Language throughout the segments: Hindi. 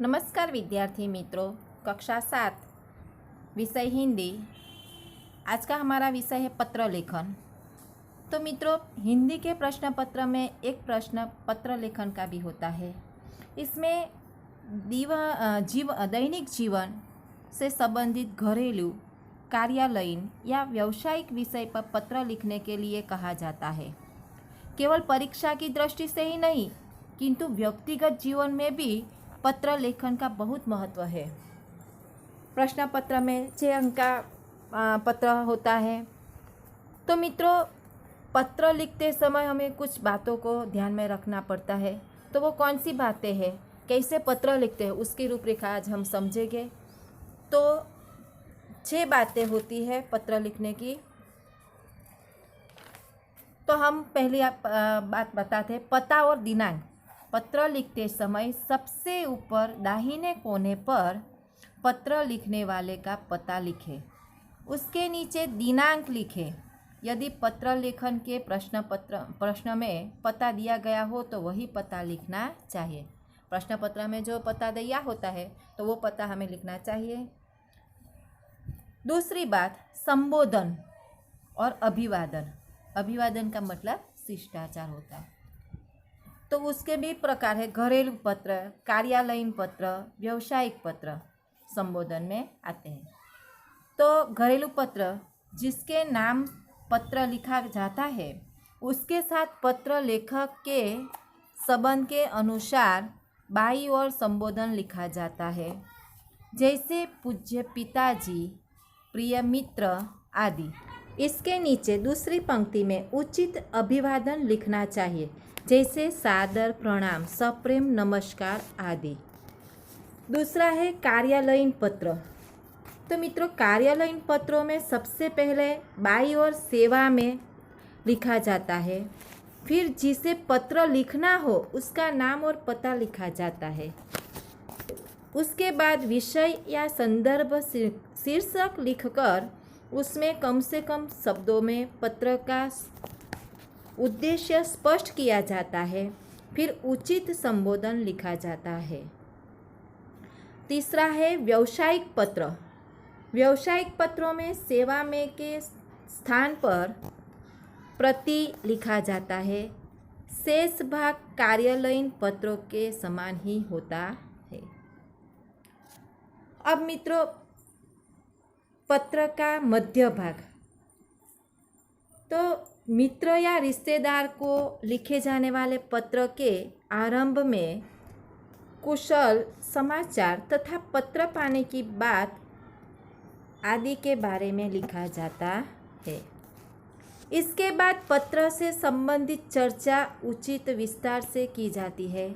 नमस्कार विद्यार्थी मित्रों, कक्षा 7 विषय हिंदी। आज का हमारा विषय है पत्र लेखन। तो मित्रों, हिंदी के प्रश्न पत्र में एक प्रश्न पत्र लेखन का भी होता है। इसमें दैनिक जीवन से संबंधित घरेलू, कार्यालयीन या व्यावसायिक विषय पर पत्र लिखने के लिए कहा जाता है। केवल परीक्षा की दृष्टि से ही नहीं, किंतु व्यक्तिगत जीवन में भी पत्र लेखन का बहुत महत्व है। प्रश्न पत्र में 6 अंक का पत्र होता है। तो मित्रों, पत्र लिखते समय हमें कुछ बातों को ध्यान में रखना पड़ता है। तो वो कौन सी बातें हैं, कैसे पत्र लिखते हैं, उसकी रूपरेखा आज हम समझेंगे। तो 6 बातें होती है पत्र लिखने की। तो हम पहली बात बताते हैं, पता और दिनांक। पत्र लिखते समय सबसे ऊपर दाहिने कोने पर पत्र लिखने वाले का पता लिखें। उसके नीचे दिनांक लिखें। यदि पत्र लेखन के प्रश्न में पता दिया गया हो तो वही पता लिखना चाहिए। प्रश्न पत्र में जो पता दिया होता है तो वो पता हमें लिखना चाहिए। दूसरी बात, संबोधन और अभिवादन। अभिवादन का मतलब शिष्टाचार होता है। तो उसके भी प्रकार है, घरेलू पत्र, कार्यालयीन पत्र, व्यावसायिक पत्र संबोधन में आते हैं। तो घरेलू पत्र, जिसके नाम पत्र लिखा जाता है उसके साथ पत्र लेखक के संबंध के अनुसार बाईं ओर संबोधन लिखा जाता है, जैसे पूज्य पिताजी, प्रिय मित्र आदि। इसके नीचे दूसरी पंक्ति में उचित अभिवादन लिखना चाहिए, जैसे सादर प्रणाम, सप्रेम नमस्कार आदि। दूसरा है कार्यालयीन पत्र। तो मित्रों, कार्यालयीन पत्रों में सबसे पहले बाईं ओर सेवा में लिखा जाता है। फिर जिसे पत्र लिखना हो उसका नाम और पता लिखा जाता है। उसके बाद विषय या संदर्भ शीर्षक लिखकर उसमें कम से कम शब्दों में पत्र का उद्देश्य स्पष्ट किया जाता है। फिर उचित संबोधन लिखा जाता है। तीसरा है व्यावसायिक पत्र। व्यावसायिक पत्रों में सेवा में के स्थान पर प्रति लिखा जाता है। शेष भाग कार्यालयीन पत्रों के समान ही होता है। अब मित्रों, पत्र का मध्य भाग। तो मित्र या रिश्तेदार को लिखे जाने वाले पत्र के आरंभ में कुशल समाचार तथा पत्र पाने की बात आदि के बारे में लिखा जाता है। इसके बाद पत्र से संबंधित चर्चा उचित विस्तार से की जाती है।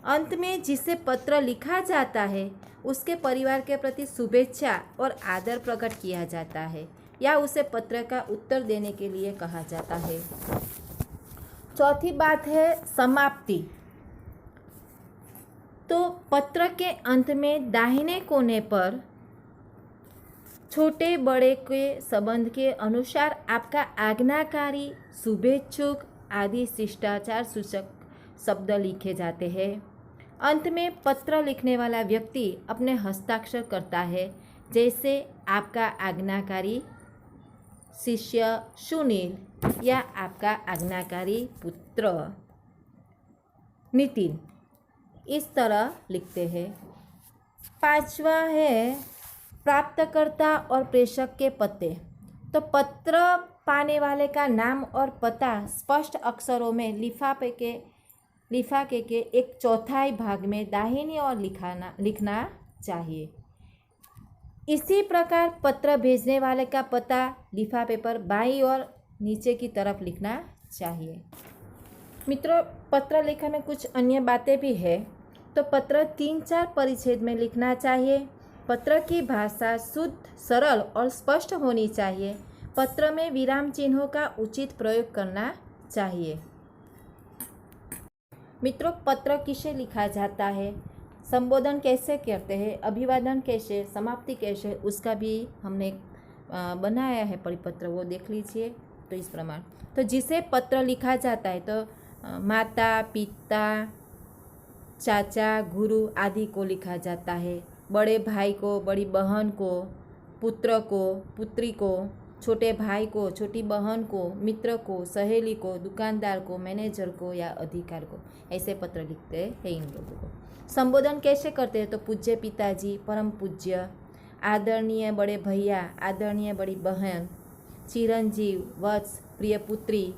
अंत में जिसे पत्र लिखा जाता है उसके परिवार के प्रति शुभेच्छा और आदर प्रकट किया जाता है या उसे पत्र का उत्तर देने के लिए कहा जाता है। चौथी बात है समाप्ति। तो पत्र के अंत में दाहिने कोने पर छोटे बड़े के संबंध के अनुसार आपका आज्ञाकारी, शुभेच्छुक आदि शिष्टाचार सूचक शब्द लिखे जाते हैं। अंत में पत्र लिखने वाला व्यक्ति अपने हस्ताक्षर करता है, जैसे आपका आज्ञाकारी शिष्य सुनील या आपका आज्ञाकारी पुत्र नितिन, इस तरह लिखते हैं। पांचवा है प्राप्तकर्ता और प्रेषक के पते। तो पत्र पाने वाले का नाम और पता स्पष्ट अक्षरों में लिफाफे के एक चौथाई भाग में दाहिनी ओर लिखना चाहिए। इसी प्रकार पत्र भेजने वाले का पता लिफाफे पर बाईं ओर नीचे की तरफ लिखना चाहिए। मित्रों, पत्र लेखन में कुछ अन्य बातें भी है। तो पत्र 3-4 परिच्छेद में लिखना चाहिए। पत्र की भाषा शुद्ध, सरल और स्पष्ट होनी चाहिए। पत्र में विराम चिन्हों का उचित प्रयोग करना चाहिए। मित्रों, पत्र किसे लिखा जाता है, संबोधन कैसे करते हैं, अभिवादन कैसे, समाप्ति कैसे, उसका भी हमने बनाया है परिपत्र, वो देख लीजिए। तो इस प्रमाण, तो जिसे पत्र लिखा जाता है तो माता पिता, चाचा, गुरु आदि को लिखा जाता है। बड़े भाई को, बड़ी बहन को, पुत्र को, पुत्री को, छोटे भाई को, छोटी बहन को, मित्र को, सहेली को, दुकानदार को, मैनेजर को या अधिकारी को, ऐसे पत्र लिखते हैं इन लोगों को। संबोधन कैसे करते हैं? तो पूज्य पिताजी, परम पूज्य, आदरणीय बड़े भैया, आदरणीय बड़ी बहन, चिरंजीव, वत्स, प्रिय पुत्री,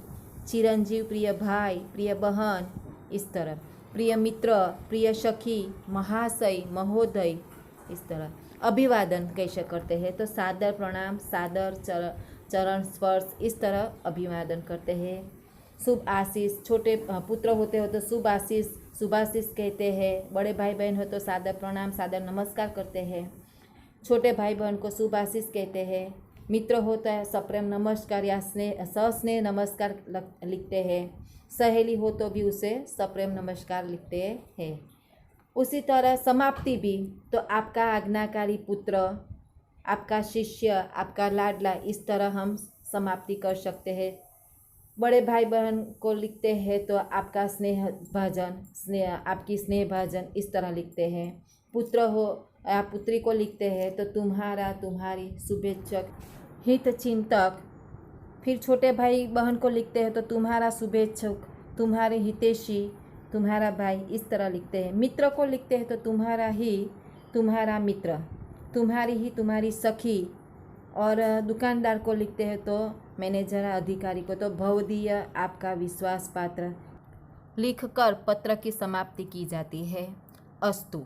चिरंजीव, प्रिय भाई, प्रिय बहन, इस तरह, प्रिय मित्र, प्रिय सखी, महाशय, महोदय, इस तरह। अभिवादन कैसे करते हैं? तो सादर प्रणाम, सादर चरण स्पर्श, इस तरह अभिवादन करते हैं। शुभ आशीष, छोटे पुत्र होते हो तो शुभ आशीष, शुभाशीष कहते हैं। बड़े भाई बहन हो तो सादर प्रणाम, सादर नमस्कार करते हैं। छोटे भाई बहन को शुभ आशीष कहते हैं। मित्र होता है सप्रेम नमस्कार या स्नेह सस्नेह नमस्कार लिखते हैं। सहेली हो तो भी उसे सप्रेम नमस्कार लिखते हैं। उसी तरह समाप्ति भी, तो आपका आज्ञाकारी पुत्र, आपका शिष्य, आपका लाडला, इस तरह हम समाप्ति कर सकते हैं। बड़े भाई बहन को लिखते हैं तो आपका स्नेह भाजन, आपकी स्नेह भाजन, इस तरह लिखते हैं। पुत्र हो या पुत्री को लिखते हैं तो तुम्हारा, तुम्हारी, शुभेच्छक, हित चिंतक। फिर छोटे भाई बहन को लिखते हैं तो तुम्हारा शुभेच्छक, तुम्हारे हितैषी, तुम्हारा भाई, इस तरह लिखते हैं। मित्र को लिखते हैं तो तुम्हारा ही, तुम्हारा मित्र, तुम्हारी ही, तुम्हारी सखी। और दुकानदार को लिखते हैं तो मैनेजर, अधिकारी को तो भवदीय, आपका विश्वास पात्र, लिखकर पत्र की समाप्ति की जाती है। अस्तु।